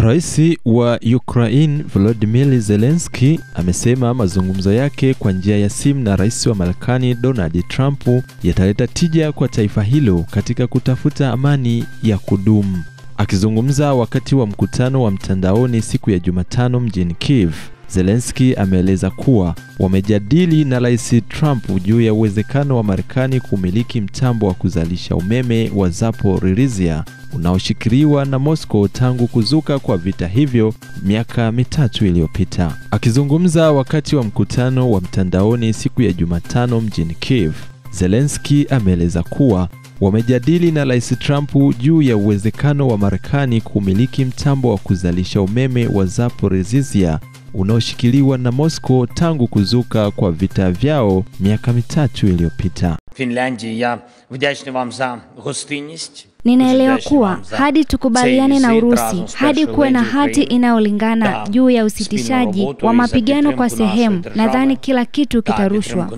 Rais wa Ukraine Volodymyr Zelensky amesema mazungumzo yake kwa njia ya simu na Rais wa Marekani Donald Trump yataleta tija kwa taifa hilo katika kutafuta amani ya kudumu. Akizungumza wakati wa mkutano wa mtandaoni siku ya Jumatano mjini Kiev, Zelensky ameeleza kuwa wamejadili na Rais Trump juu ya uwezekano wa Marekani kumiliki mtambo wa kuzalisha umeme wa Zaporizhzhia unaoshikiliwa na Moscow tangu kuzuka kwa vita hivyo miaka mitatu iliyopita. Akizungumza wakati wa mkutano wa mtandaoni siku ya Jumatano mjini Kiev, Zelensky ameeleza kuwa wamejadili na Rais Trump juu ya uwezekano wa Marekani kumiliki mtambo wa kuzalisha umeme wa Zaporizhzhia unaoshikiliwa na Moscow tangu kuzuka kwa vita vyao miaka mitatu iliyopita. Finlandia, wdzięczny wam za hostinność. Ninaelewa kuwa hadi tukubaliane na Urusi, hadi kuwe na hati inayolingana juu ya usitishaji wa mapigano kwa sehemu, nadhani kila kitu kitarushwa.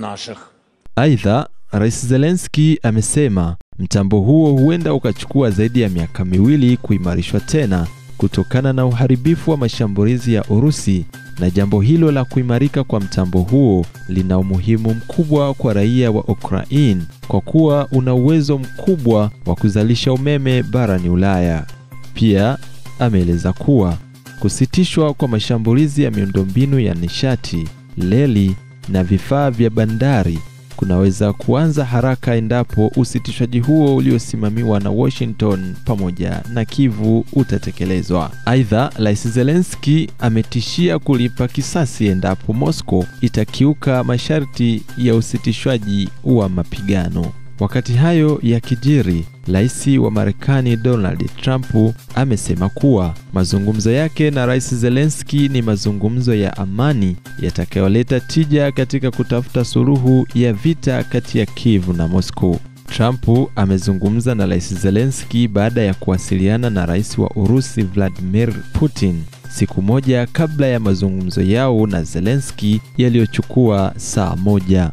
Aidha, Rais Zelensky amesema mtambo huo huenda ukachukua zaidi ya miaka miwili kuimarishwa tena kutokana na uharibifu wa mashambulizi ya Urusi, na jambo hilo la kuimarika kwa mtambo huo lina umuhimu mkubwa kwa raia wa Ukraine kwa kuwa una uwezo mkubwa wa kuzalisha umeme barani Ulaya. Pia ameeleza kuwa kusitishwa kwa mashambulizi ya miundombinu ya nishati, reli na vifaa vya bandari kunaweza kuanza haraka endapo usitishwaji huo uliosimamiwa na Washington pamoja na Kiev utatekelezwa. Aidha, Rais Zelensky ametishia kulipa kisasi endapo Moscow itakiuka masharti ya usitishwaji wa mapigano. Wakati hayo yakijiri, Rais wa Marekani Donald Trump amesema kuwa mazungumzo yake na Rais Zelensky ni mazungumzo ya amani yatakayoleta tija katika kutafuta suluhu ya vita kati ya Kiev na Moscow. Trump amezungumza na Rais Zelensky baada ya kuwasiliana na Rais wa Urusi Vladimir Putin siku moja kabla ya mazungumzo yao na Zelensky yaliyochukua saa moja.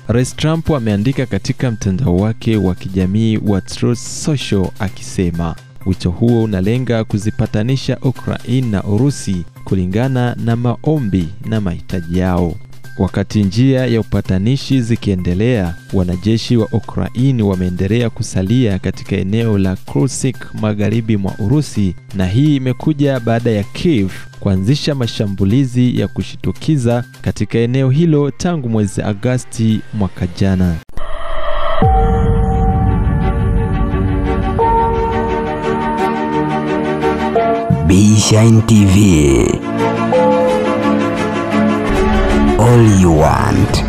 Rais Trump ameandika katika mtandao wake wa kijamii wa Truth Social akisema wito huo unalenga kuzipatanisha Ukraine na Urusi kulingana na maombi na mahitaji yao. Wakati njia ya upatanishi zikiendelea, wanajeshi wa Ukraine wameendelea kusalia katika eneo la Kursk magharibi mwa Urusi, na hii imekuja baada ya Kiev kuanzisha mashambulizi ya kushitukiza katika eneo hilo tangu mwezi Agosti mwaka jana. B-Shine TV. All you want.